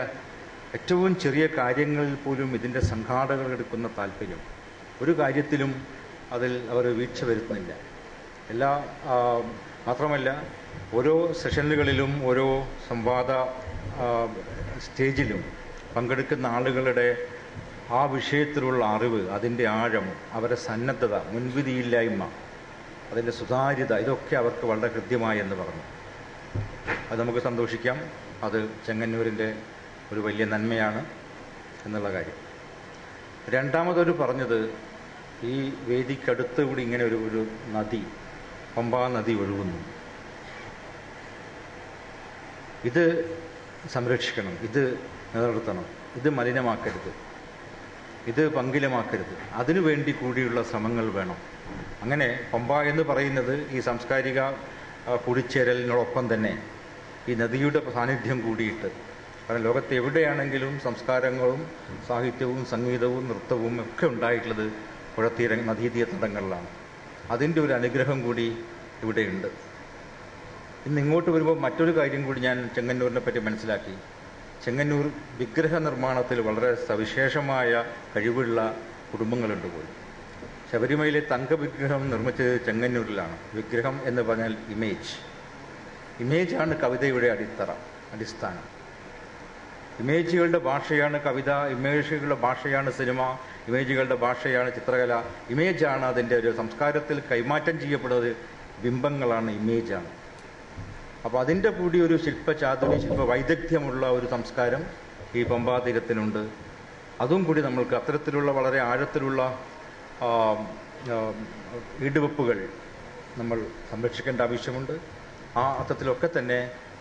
ഏറ്റവും ചെറിയ കാര്യങ്ങളിൽ പോലും ഇതിൻ്റെ സംഘാടകർ എടുക്കുന്ന താല്പര്യം, ഒരു കാര്യത്തിലും അതിൽ അവർ വീഴ്ച വരുത്തുന്നില്ല. മാത്രമല്ല ഓരോ സെഷനുകളിലും ഓരോ സംവാദ സ്റ്റേജിലും പങ്കെടുക്കുന്ന ആളുകളുടെ ആ വിഷയത്തിലുള്ള അറിവ്, അതിൻ്റെ ആഴം, അവരുടെ സന്നദ്ധത, മുൻവിധിയില്ലായ്മ, അതിൻ്റെ സുതാര്യത, ഇതൊക്കെ അവർക്ക് വളരെ ഹൃദ്യമായി എന്ന് പറഞ്ഞു. അത് നമുക്ക് സന്തോഷിക്കാം. അത് ചെങ്ങന്നൂരിൻ്റെ ഒരു വലിയ നന്മയാണ് എന്നുള്ള കാര്യം. രണ്ടാമതൊരു പറഞ്ഞത്, ഈ വേദിക്കടുത്ത് കൂടി ഇങ്ങനെ ഒരു നദി, പമ്പാ നദി ഒഴുകുന്നു. ഇത് സംരക്ഷിക്കണം, ഇത് നിലനിർത്തണം, ഇത് മലിനമാക്കരുത്, ഇത് പങ്കിലമാക്കരുത്. അതിനുവേണ്ടി കൂടിയുള്ള ശ്രമങ്ങൾ വേണം. അങ്ങനെ പമ്പ എന്ന് പറയുന്നത് ഈ സാംസ്കാരിക കൂടിച്ചേരലിനോടൊപ്പം തന്നെ ഈ നദിയുടെ സാന്നിധ്യം കൂടിയിട്ട്, കാരണം ലോകത്ത് എവിടെയാണെങ്കിലും സംസ്കാരങ്ങളും സാഹിത്യവും സംഗീതവും നൃത്തവും ഒക്കെ ഉണ്ടായിട്ടുള്ളത് നദീതീരത്തടങ്ങളിലാണ്. അതിൻ്റെ ഒരു അനുഗ്രഹം കൂടി ഇവിടെയുണ്ട്. ഇന്ന് ഇങ്ങോട്ട് വരുമ്പോൾ മറ്റൊരു കാര്യം കൂടി ഞാൻ ചെങ്ങന്നൂരിനെ പറ്റി മനസ്സിലാക്കി. ചെങ്ങന്നൂർ വിഗ്രഹ നിർമ്മാണത്തിൽ വളരെ സവിശേഷമായ കഴിവുള്ള കുടുംബങ്ങളുണ്ട് പോലും. ശബരിമലയിലെ തങ്കവിഗ്രഹം നിർമ്മിച്ചത് ചെങ്ങന്നൂരിലാണ്. വിഗ്രഹം എന്ന് പറഞ്ഞാൽ ഇമേജാണ് കവിതയുടെ അടിസ്ഥാനം. ഇമേജുകളുടെ ഭാഷയാണ് കവിത, ഇമേജുകളുടെ ഭാഷയാണ് സിനിമ, ഇമേജുകളുടെ ഭാഷയാണ് ചിത്രകല. ഇമേജാണ് അതിൻ്റെ ഒരു സംസ്കാരത്തിൽ കൈമാറ്റം ചെയ്യപ്പെടുന്നത്. ബിംബങ്ങളാണ്, ഇമേജാണ്. അപ്പോൾ അതിൻ്റെ കൂടി ഒരു ശില്പചാതുരി, വൈദഗ്ധ്യമുള്ള ഒരു സംസ്കാരം ഈ പമ്പാ തീരത്തിനുണ്ട്. അതും കൂടി നമ്മൾക്ക് അത്തരത്തിലുള്ള വളരെ ആഴത്തിലുള്ള ഈടുവെപ്പുകൾ നമ്മൾ സംരക്ഷിക്കേണ്ട ആവശ്യമുണ്ട്. ആ അർത്ഥത്തിലൊക്കെ തന്നെ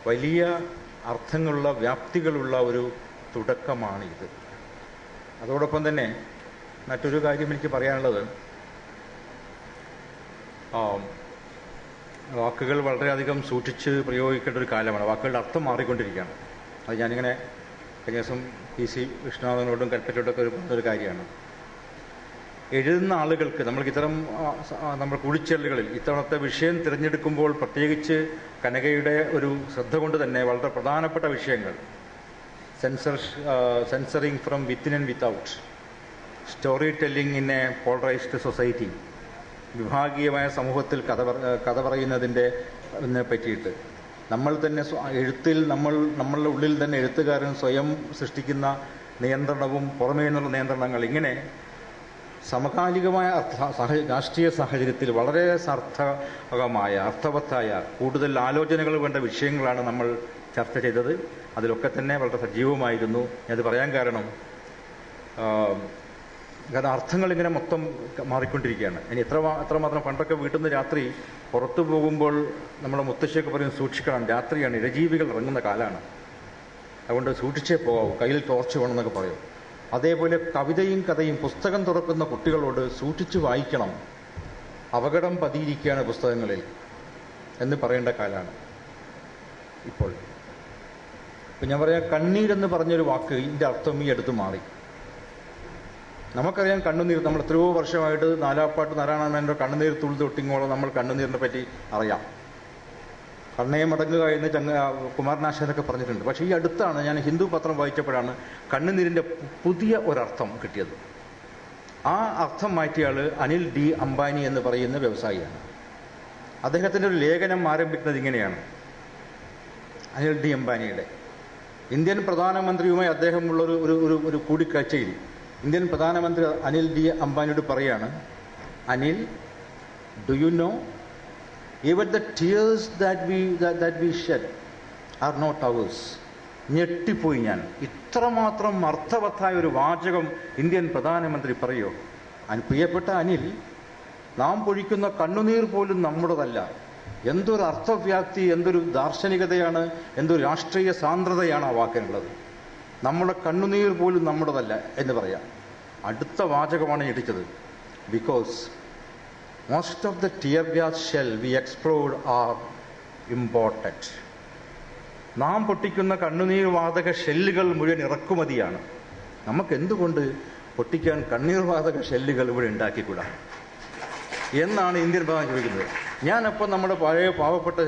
വലിയ അർത്ഥങ്ങളുള്ള, വ്യാപ്തികളുള്ള ഒരു തുടക്കമാണിത്. അതോടൊപ്പം തന്നെ മറ്റൊരു കാര്യം എനിക്ക് പറയാനുള്ളത്, വാക്കുകൾ വളരെയധികം സൂക്ഷിച്ച് പ്രയോഗിക്കേണ്ട ഒരു കാലമാണ്. വാക്കുകളുടെ അർത്ഥം മാറിക്കൊണ്ടിരിക്കുകയാണ്. അത് ഞാനിങ്ങനെ കഴിഞ്ഞ ദിവസം PC വിഷ്ണുനാഥനോടും കൽപ്പറ്റയോടൊക്കെ പറഞ്ഞൊരു കാര്യമാണ്. എഴുതുന്ന ആളുകൾക്ക് നമ്മൾ കൂടിച്ചേരലുകളിൽ ഇത്തവണത്തെ വിഷയം തിരഞ്ഞെടുക്കുമ്പോൾ പ്രത്യേകിച്ച് കനകയുടെ ഒരു ശ്രദ്ധ കൊണ്ട് തന്നെ വളരെ പ്രധാനപ്പെട്ട വിഷയങ്ങൾ, censoring from within and without, storytelling in a polarised society, വിഭാഗീയമായ സമൂഹത്തിൽ കഥ പറയുന്നതിൻ്റെ പറ്റിയിട്ട്, നമ്മൾ തന്നെ എഴുത്തിൽ നമ്മളുടെ ഉള്ളിൽ തന്നെ എഴുത്തുകാരൻ സ്വയം സൃഷ്ടിക്കുന്ന നിയന്ത്രണവും പുറമേ നിന്നുള്ള നിയന്ത്രണങ്ങൾ, ഇങ്ങനെ സമകാലികമായ രാഷ്ട്രീയ സാഹചര്യത്തിൽ വളരെ സാർത്ഥകമായ, അർത്ഥവത്തായ, കൂടുതൽ ആലോചനകൾ വേണ്ട വിഷയങ്ങളാണ് നമ്മൾ ചർച്ച ചെയ്തത്. അതിലൊക്കെ തന്നെ വളരെ സജീവമായിരുന്നു. ഞാനത് പറയാൻ കാരണം അർത്ഥങ്ങളിങ്ങനെ മൊത്തം മാറിക്കൊണ്ടിരിക്കുകയാണ്. ഇനി എത്രമാത്രം പണ്ടൊക്കെ വീട്ടിൽ നിന്ന് രാത്രി പുറത്തു പോകുമ്പോൾ നമ്മുടെ മുത്തശ്ശിയൊക്കെ പറയും, സൂക്ഷിക്കണം, രാത്രിയാണ്, ഇഴജീവികൾ ഇറങ്ങുന്ന കാലമാണ്, അതുകൊണ്ട് സൂക്ഷിച്ചേ പോകാവൂ, കയ്യിൽ ടോർച്ച് വേണമെന്നൊക്കെ പറയും. അതേപോലെ കവിതയും കഥയും പുസ്തകം തുറക്കുന്ന കുട്ടികളോട് സൂക്ഷിച്ചു വായിക്കണം, അപകടം പതിയിരിക്കുകയാണ് പുസ്തകങ്ങളിൽ എന്ന് പറയേണ്ട കാലമാണ് ഇപ്പോൾ. ഇപ്പം ഞാൻ പറയാം, കണ്ണീരെന്ന് പറഞ്ഞൊരു വാക്ക് ഇതിൻ്റെ അർത്ഥം ഈ അടുത്ത് മാറി. നമുക്കറിയാം കണ്ണുനീർ, നമ്മൾ എത്രയോ വർഷമായിട്ട് നാലാപ്പാട്ട് നാരായണന്റെ കണ്ണുനീർ തുള്ളി തൊട്ടിങ്ങോളം നമ്മൾ കണ്ണുനീരിനെ പറ്റി അറിയാം. കണ്ണയെ മടങ്ങുക എന്ന് കുമാരനാശാനൊക്കെ പറഞ്ഞിട്ടുണ്ട്. പക്ഷേ ഈ അടുത്താണ് ഞാൻ ഹിന്ദു പത്രം വായിച്ചപ്പോഴാണ് കണ്ണുനീരിൻ്റെ പുതിയ ഒരർത്ഥം കിട്ടിയത്. ആ അർത്ഥം മാറ്റിയ ആൾ അനിൽ D. അംബാനി എന്ന് പറയുന്ന വ്യവസായിയാണ്. അദ്ദേഹത്തിൻ്റെ ഒരു ലേഖനം ആരംഭിക്കുന്നത് ഇങ്ങനെയാണ്. അനിൽ D. അംബാനിയുടെ ഇന്ത്യൻ പ്രധാനമന്ത്രിയുമായി അദ്ദേഹമുള്ള ഒരു കൂടിക്കാഴ്ചയിൽ ഇന്ത്യൻ പ്രധാനമന്ത്രി അനിൽ D. അംബാനിയോട് പറയാണ്, Anil, do you know even the tears that we shed are not ours. ഞെട്ടിപ്പോയി ഞാൻ. ഇത്രമാത്രം അർത്ഥവത്തായ ഒരു വാചകം ഇന്ത്യൻ പ്രധാനമന്ത്രി പറയോ? പ്രിയപ്പെട്ട അനിൽ, നാം പൊഴിക്കുന്ന കണ്ണുനീർ പോലും നമ്മുടേതല്ല. എന്തൊരു അർത്ഥവ്യാപ്തി, എന്തൊരു ദാർശനികതയാണ്, എന്തൊരു രാഷ്ട്രീയ സാന്ദ്രതയാണ് ആ വാക്കിനുള്ളത്. നമ്മുടെ കണ്ണുനീർ പോലും നമ്മുടേതല്ല എന്ന് പറയാം. അടുത്ത വാചകമാണ് ഞെട്ടിച്ചത്. Because most of the tear gas shell we explored are imported. നാം പൊട്ടിക്കുന്ന കണ്ണുനീർ വാതക ഷെല്ലുകൾ മുഴുവൻ ഇറക്കുമതിയാണ്. നമുക്ക് എന്തുകൊണ്ട് പൊട്ടിക്കാൻ കണ്ണീർ വാതക ഷെല്ലുകൾ ഇവിടെ ഉണ്ടാക്കിക്കൂടാ എന്നാണ് ഇന്ത്യൻ പ്രധാനം ചോദിക്കുന്നത്. ഞാനപ്പോൾ നമ്മുടെ പഴയ പാവപ്പെട്ട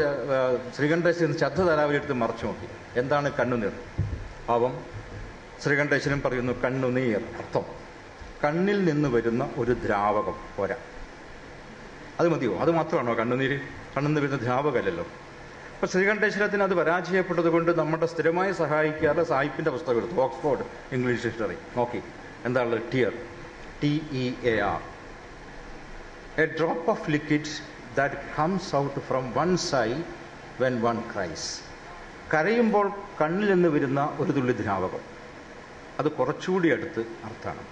ശ്രീകണ്ഠേശ്വരൻ ശ്രദ്ധ തരാവിലെടുത്ത് മറച്ചു നോക്കി. എന്താണ് കണ്ണുനീർ? പാവം ശ്രീകണ്ഠേശ്വരൻ പറയുന്നു കണ്ണുനീർ അർത്ഥം കണ്ണിൽ നിന്ന് വരുന്ന ഒരു ദ്രാവകം പോരാ. അത് മതിയോ? അത് മാത്രമാണോ കണ്ണുനീര്? കണ്ണിൽ നിന്ന് വരുന്ന ദ്രാവകമല്ലല്ലോ. അപ്പോൾ ശ്രീകണ്ഠേശ്വരത്തിന് അത് പരാജയപ്പെട്ടത് കൊണ്ട് നമ്മുടെ സ്ഥിരമായി സഹായിക്കാറുള്ള സാഹിബിൻ്റെ പുസ്തകം എടുത്തു, ഓക്സ്ഫോർഡ് ഇംഗ്ലീഷ് ഡിക്ഷണറി നോക്കി. എന്താണ് tear? TEAR. A drop of liquid that comes out from one's eye when one cries. കരയുമ്പോൾ കണ്ണിൽ നിന്ന് വരുന്ന ഒരു തുള്ളി ദ്രാവകം. അത് കുറച്ചുകൂടി അടുത്ത് അർത്ഥമാണ്.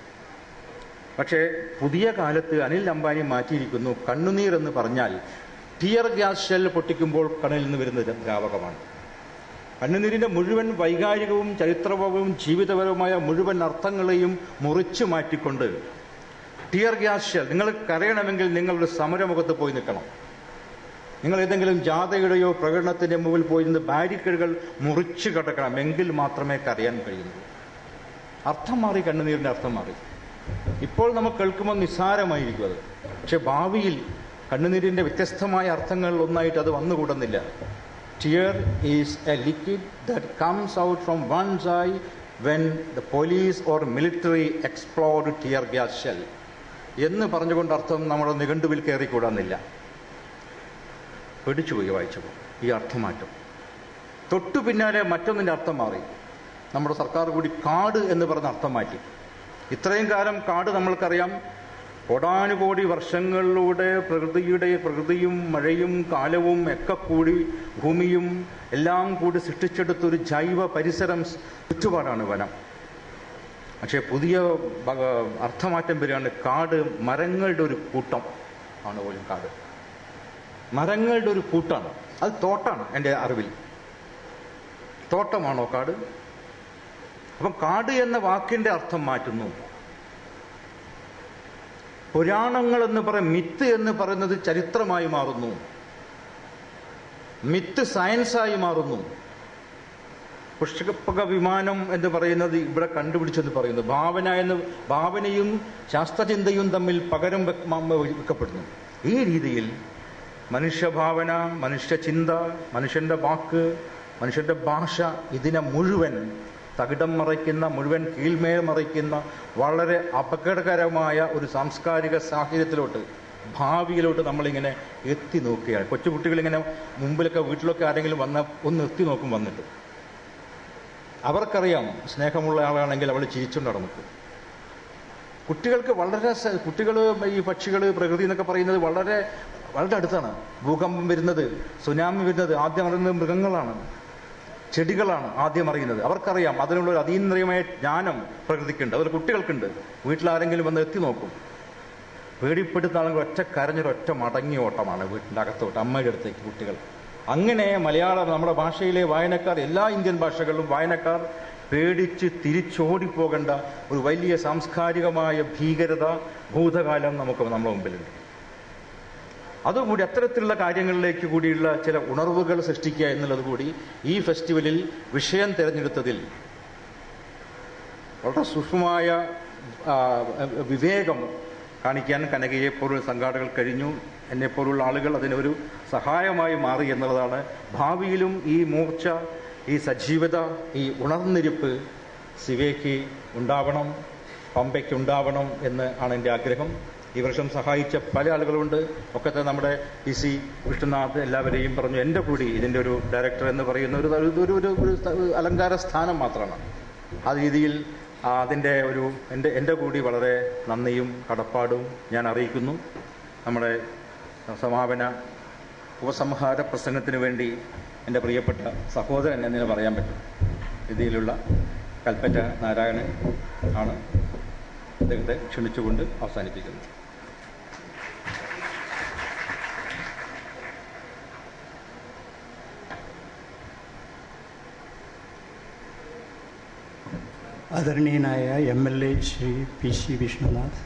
പക്ഷേ പുതിയ കാലത്ത് അനിൽ അംബാനി മാറ്റിയിരിക്കുന്നു. കണ്ണുനീർ എന്ന് പറഞ്ഞാൽ ടിയർ ഗ്യാസ് ഷെൽ പൊട്ടിക്കുമ്പോൾ കണ്ണിൽ നിന്ന് വരുന്ന ദ്രാവകമാണ്. കണ്ണുനീരിൻ്റെ മുഴുവൻ വൈകാരികവും ചരിത്രപരവും ജീവിതപരവുമായ മുഴുവൻ അർത്ഥങ്ങളെയും മുറിച്ചു മാറ്റിക്കൊണ്ട് ടിയർ ഗ്യാസ് ഷെൽ, നിങ്ങൾ കരയണമെങ്കിൽ നിങ്ങളൊരു സമരമുഖത്ത് പോയി നിൽക്കണം. നിങ്ങൾ ഏതെങ്കിലും ജാഥയുടെയോ പ്രകടനത്തിൻ്റെ മുമ്പിൽ പോയി നിന്ന് ബാരിക്കേഡുകൾ മുറിച്ചു കടക്കണം. എങ്കിൽ മാത്രമേ കരയാൻ കഴിയുള്ളൂ. അർത്ഥം മാറി, കണ്ണുനീരിൻ്റെ അർത്ഥം മാറി. ഇപ്പോൾ നമുക്ക് കേൾക്കുമ്പോൾ നിസ്സാരമായിരിക്കും അത്. പക്ഷെ ഭാവിയിൽ കണ്ണുനീരിൻ്റെ വ്യത്യസ്തമായ അർത്ഥങ്ങൾ ഒന്നായിട്ട് അത് വന്നുകൂടുന്നില്ല. Tear is a liquid that comes out from one's eye when the police or military explode tear gas shell. എന്ന് പറഞ്ഞുകൊണ്ട് അർത്ഥം നമ്മുടെ നിഘണ്ടുവിൽ കയറിക്കൂടാന്നില്ല. പേടിച്ചുപോയി വായിച്ചപ്പോൾ ഈ അർത്ഥമാറ്റം. തൊട്ടു പിന്നാലെ മറ്റൊന്നിൻ്റെ അർത്ഥം മാറി. നമ്മുടെ സർക്കാർ കൂടി കാട് എന്ന് പറഞ്ഞ അർത്ഥം മാറ്റി. ഇത്രയും കാലം കാട് നമ്മൾക്കറിയാം, കോടാനുകോടി വർഷങ്ങളിലൂടെ പ്രകൃതിയും മഴയും കാലവും ഒക്കെ കൂടി ഭൂമിയും എല്ലാം കൂടി സൃഷ്ടിച്ചെടുത്തൊരു ജൈവ പരിസരം ചുറ്റുപാടാണ് വനം. പക്ഷേ പുതിയ അർത്ഥമാറ്റം വരികയാണ്. കാട് മരങ്ങളുടെ ഒരു കൂട്ടം ആണ് പോലും കാട്. മരങ്ങളുടെ ഒരു കൂട്ടാണ്. അത് തോട്ടാണ് എൻ്റെ അറിവിൽ. തോട്ടമാണോ കാട്? അപ്പം കാട് എന്ന വാക്കിൻ്റെ അർത്ഥം മാറ്റുന്നു. പുരാണങ്ങൾ എന്ന് പറയും, മിത്ത് എന്ന് പറയുന്നത് ചരിത്രമായി മാറുന്നു. മിത്ത് സയൻസായി മാറുന്നു. പുഷ്പക വിമാനം എന്ന് പറയുന്നത് ഇവിടെ കണ്ടുപിടിച്ചെന്ന് പറയുന്നു. ഭാവനയും ശാസ്ത്രചിന്തയും തമ്മിൽ പകരം വെക്കപ്പെടുന്നു. ഈ രീതിയിൽ മനുഷ്യഭാവന, മനുഷ്യചിന്ത, മനുഷ്യൻ്റെ വാക്ക്, മനുഷ്യൻ്റെ ഭാഷ, ഇതിനെ മുഴുവൻ തകിടം മറിക്കുന്ന, മുഴുവൻ കീഴ്മേൽ മറിക്കുന്ന വളരെ അപകടകരമായ ഒരു സാംസ്കാരിക സാഹചര്യത്തിലോട്ട്, ഭാവിയിലോട്ട് നമ്മളിങ്ങനെ എത്തി നോക്കുകയാണ്. കൊച്ചുകുട്ടികളിങ്ങനെ മുമ്പിലൊക്കെ വീട്ടിലൊക്കെ ആരെങ്കിലും വന്നാൽ ഒന്ന് എത്തി നോക്കും. വന്നിട്ട് അവർക്കറിയാം സ്നേഹമുള്ള ആളാണെങ്കിൽ അവൾ ചിരിച്ചുകൊണ്ട് നടന്നിട്ട്. കുട്ടികൾ ഈ പക്ഷികൾ, പ്രകൃതി എന്നൊക്കെ പറയുന്നത് വളരെ വളരെ അടുത്താണ്. ഭൂകമ്പം വരുന്നത്, സുനാമി വരുന്നത് ആദ്യം അറിയുന്നത് മൃഗങ്ങളാണ്, ചെടികളാണ് ആദ്യം അറിയുന്നത്. അവർക്കറിയാം. അതിനുള്ളൊരു അതീന്ദ്രിയമായ ജ്ഞാനം പ്രകൃതിക്കുണ്ട്, അതുപോലെ കുട്ടികൾക്കുണ്ട്. വീട്ടിലാരെങ്കിലും വന്ന് എത്തി നോക്കും. പേടിപ്പെടുത്താണെങ്കിൽ ഒറ്റ കരഞ്ഞൊരൊറ്റ മടങ്ങിയ ഓട്ടമാണ് വീട്ടിൻ്റെ അകത്തോട്ട്, അമ്മയുടെ അടുത്തേക്ക് കുട്ടികൾ. അങ്ങനെ മലയാളം, നമ്മുടെ ഭാഷയിലെ വായനക്കാർ, എല്ലാ ഇന്ത്യൻ ഭാഷകളിലും വായനക്കാർ പേടിച്ച് തിരിച്ചോടിപ്പോകേണ്ട ഒരു വലിയ സാംസ്കാരികമായ ഭീകരത ഭൂതകാലം നമ്മുടെ മുമ്പിലുണ്ട്. അതുകൂടി അത്തരത്തിലുള്ള കാര്യങ്ങളിലേക്ക് കൂടിയുള്ള ചില ഉണർവുകൾ സൃഷ്ടിക്കുക എന്നുള്ളത് കൂടി ഈ ഫെസ്റ്റിവലിൽ വിഷയം തിരഞ്ഞെടുത്തതിൽ വളരെ സൂക്ഷ്മമായ വിവേകം കാണിക്കാൻ കനകയെപ്പോലുള്ള സംഘാടകർ കഴിഞ്ഞു. എന്നെപ്പോലുള്ള ആളുകൾ അതിനൊരു സഹായമായി മാറി എന്നുള്ളതാണ്. ഭാവിയിലും ഈ മൂർച്ച, ഈ സജീവത, ഈ ഉണർന്നിരിപ്പ് സിവേക്ക് ഉണ്ടാവണം, പമ്പയ്ക്ക് ഉണ്ടാവണം എന്ന് ആണ് എൻ്റെ ആഗ്രഹം. ഈ വർഷം സഹായിച്ച പല ആളുകളുണ്ട്. ഒക്കെ നമ്മുടെ PC വിഷ്ണുനാഥ് എല്ലാവരെയും പറഞ്ഞു. എൻ്റെ കൂടി ഇതിൻ്റെ ഒരു ഡയറക്ടർ എന്ന് പറയുന്ന ഒരു അലങ്കാര സ്ഥാനം മാത്രമാണ്. ആ രീതിയിൽ അതിൻ്റെ എൻ്റെ കൂടി വളരെ നന്ദിയും കടപ്പാടും ഞാൻ അറിയിക്കുന്നു. നമ്മുടെ ഉപസംഹാര പ്രസംഗത്തിന് വേണ്ടി എൻ്റെ പ്രിയപ്പെട്ട സഹോദരൻ എന്നിനെ പറയാൻ പറ്റും രീതിയിലുള്ള കൽപ്പറ്റ നാരായണൻ ആണ്. അദ്ദേഹത്തെ ക്ഷണിച്ചുകൊണ്ട് അവസാനിപ്പിക്കുന്നു. ആദരണീയനായ MLA ശ്രീ PC വിഷ്ണുനാഥ്,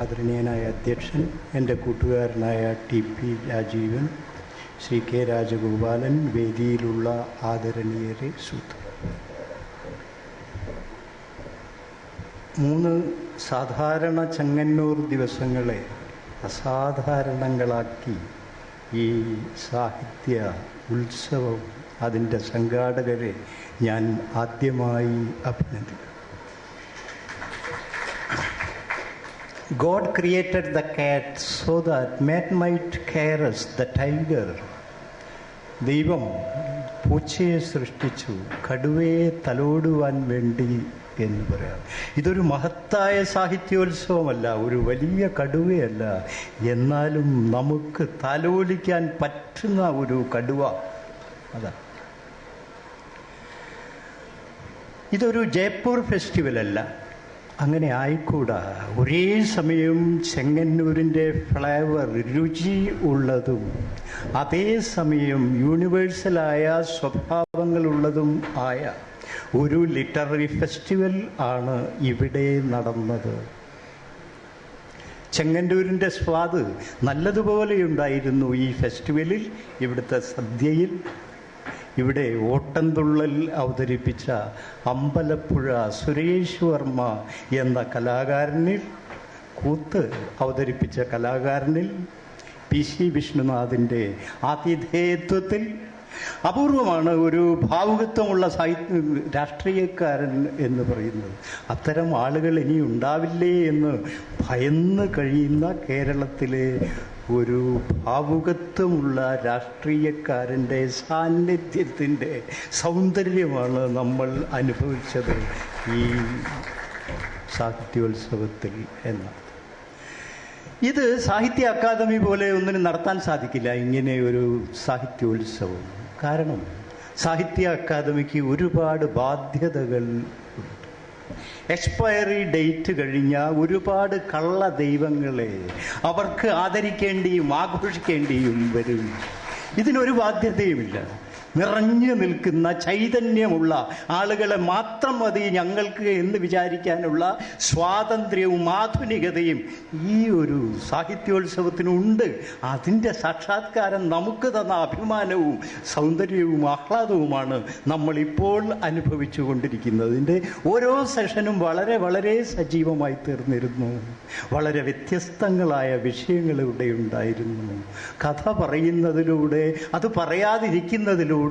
ആദരണീയനായ അധ്യക്ഷൻ, എൻ്റെ കൂട്ടുകാരനായ TP രാജീവൻ, ശ്രീ K രാജഗോപാലൻ, വേദിയിലുള്ള ആദരണീയരെ, സുഹൃത്തുക്കളെ, 3 സാധാരണ ചെങ്ങന്നൂർ ദിവസങ്ങളെ അസാധാരണങ്ങളാക്കി ഈ സാഹിത്യ ഉത്സവം അതിൻ്റെ സംഘാടകരെ ഞാൻ ആദ്യമായി അഭിനന്ദിക്കുന്നു. God created the cat so that man might care us, the tiger. ദൈവം പൂച്ചയെ സൃഷ്ടിച്ചു കടുവയെ തലോടുവാൻ വേണ്ടി എന്ന് പറയാം. ഇതൊരു മഹത്തായ സാഹിത്യോത്സവമല്ല, ഒരു വലിയ കടുവയല്ല, എന്നാലും നമുക്ക് തലോലിക്കാൻ പറ്റുന്ന ഒരു കടുവ. അതാണ്. ഇതൊരു ജയ്പൂർ ഫെസ്റ്റിവൽ അല്ല, അങ്ങനെ ആയിക്കൂടാ. ഒരേ സമയം ചെങ്ങന്നൂരിൻ്റെ ഫ്ലേവർ, രുചി ഉള്ളതും അതേസമയം യൂണിവേഴ്സലായ സ്വഭാവങ്ങളുള്ളതും ആയ ഒരു ലിറ്റററി ഫെസ്റ്റിവൽ ആണ് ഇവിടെ നടന്നത്. ചെങ്ങന്നൂരിൻ്റെ സ്വാദ് നല്ലതുപോലെ ഉണ്ടായിരുന്നു ഈ ഫെസ്റ്റിവലിൽ. ഇവിടുത്തെ സദ്യയിൽ, ഇവിടെ ഓട്ടംതുള്ളൽ അവതരിപ്പിച്ച അമ്പലപ്പുഴ സുരേഷ് വർമ്മ എന്ന കലാകാരനിൽ, കൂത്ത് അവതരിപ്പിച്ച കലാകാരനിൽ, PC വിഷ്ണുനാഥിൻ്റെ ആതിഥേയത്വത്തിൽ അപൂർവമാണ് ഒരു ഭാവുകത്വമുള്ള രാഷ്ട്രീയക്കാരൻ എന്ന് പറയുന്നത്. അത്തരം ആളുകൾ ഇനി ഉണ്ടാവില്ലേ എന്ന് ഭയന്ന് കഴിയുന്ന കേരളത്തിലെ ഒരു ഭാവുകത്വമുള്ള രാഷ്ട്രീയക്കാരൻ്റെ സാന്നിധ്യത്തിൻ്റെ സൗന്ദര്യമാണ് നമ്മൾ അനുഭവിച്ചത് ഈ സാഹിത്യോത്സവത്തിൽ എന്നാണ്. ഇത് സാഹിത്യ അക്കാദമി പോലെ ഒന്നിനും നടത്താൻ സാധിക്കില്ല ഇങ്ങനെ ഒരു സാഹിത്യോത്സവം. കാരണം സാഹിത്യ അക്കാദമിക്ക് ഒരുപാട് ബാധ്യതകൾ, എക്സ്പയറി ഡേറ്റ് കഴിഞ്ഞ ഒരുപാട് കള്ള ദൈവങ്ങളെ അവർക്ക് ആദരിക്കേണ്ടിയും ആഘോഷിക്കേണ്ടിയും വരും. ഇതിനൊരു ബാധ്യതയുമില്ല. നിറഞ്ഞു നിൽക്കുന്ന ചൈതന്യമുള്ള ആളുകളെ മാത്രം മതി ഞങ്ങൾക്ക് എന്ന് വിചാരിക്കാനുള്ള സ്വാതന്ത്ര്യവും ആധുനികതയും ഈ ഒരു സാഹിത്യോത്സവത്തിനുണ്ട്. അതിൻ്റെ സാക്ഷാത്കാരം നമുക്ക് തന്ന അഭിമാനവും സൗന്ദര്യവും ആഹ്ലാദവുമാണ് നമ്മളിപ്പോൾ അനുഭവിച്ചു കൊണ്ടിരിക്കുന്നത്. ഇതിൻ്റെ ഓരോ സെഷനും വളരെ വളരെ സജീവമായി തീർന്നിരുന്നു. വളരെ വ്യത്യസ്തങ്ങളായ വിഷയങ്ങൾ ഇവിടെ ഉണ്ടായിരുന്നു. കഥ പറയുന്നതിലൂടെ, അത് പറയാതിരിക്കുന്നതിലൂടെ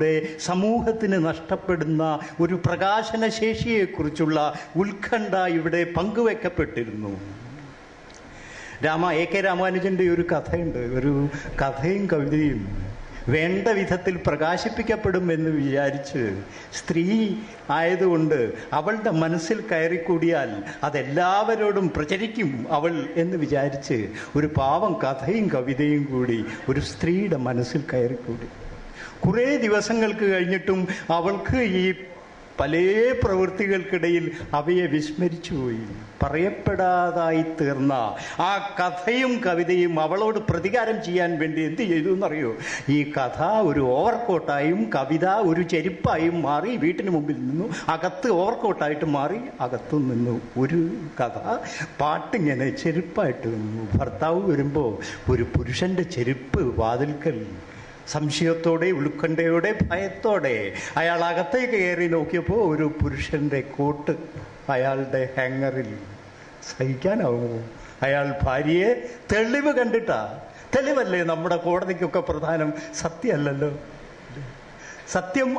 സമൂഹത്തിന് നഷ്ടപ്പെടുന്ന ഒരു പ്രകാശനശേഷിയെക്കുറിച്ചുള്ള ഉത്കണ്ഠ ഇവിടെ പങ്കുവെക്കപ്പെട്ടിരുന്നു. AK രാമാനുജൻ്റെ ഒരു കഥയുണ്ട്. ഒരു കഥയും കവിതയും വേണ്ട വിധത്തിൽ പ്രകാശിപ്പിക്കപ്പെടും എന്ന് വിചാരിച്ച്, സ്ത്രീ ആയതുകൊണ്ട് അവളുടെ മനസ്സിൽ കയറിക്കൂടിയാൽ അതെല്ലാവരോടും പ്രചരിക്കും അവൾ എന്ന് വിചാരിച്ച് ഒരു പാവം കഥയും കവിതയും കൂടി ഒരു സ്ത്രീയുടെ മനസ്സിൽ കയറിക്കൂടി. കുറേ ദിവസങ്ങൾക്ക് കഴിഞ്ഞിട്ടും അവൾക്ക് ഈ പല പ്രവൃത്തികൾക്കിടയിൽ അവയെ വിസ്മരിച്ചുപോയി. പറയപ്പെടാതായി തീർന്ന ആ കഥയും കവിതയും അവളോട് പ്രതികാരം ചെയ്യാൻ വേണ്ടി എന്ത് ചെയ്തു എന്നറിയോ? ഈ കഥ ഒരു ഓവർകോട്ടായും കവിത ഒരു ചെരുപ്പായും മാറി വീട്ടിന് മുമ്പിൽ നിന്നു. അകത്ത് ഓവർകോട്ടായിട്ട് മാറി, അകത്തു നിന്നു ഒരു കഥ പാട്ടിങ്ങനെ ചെരുപ്പായിട്ട് നിന്നു. ഭർത്താവ് വരുമ്പോൾ ഒരു പുരുഷന്റെ ചെരുപ്പ് വാതിൽക്കൽ സംശയത്തോടെ, ഉത്കണ്ഠയോടെ, ഭയത്തോടെ അയാൾ അകത്തേക്ക് കയറി നോക്കിയപ്പോൾ ഒരു പുരുഷന്റെ കോട്ട് അയാളുടെ ഹാങ്ങറിൽ. സഹിക്കാനാവുമോ? അയാൾ ഭാര്യയെ തെളിവ് കണ്ടിട്ടാ. തെളിവല്ലേ നമ്മുടെ കോടതിക്കൊക്കെ പ്രധാനം, സത്യമല്ലല്ലോ. സത്യം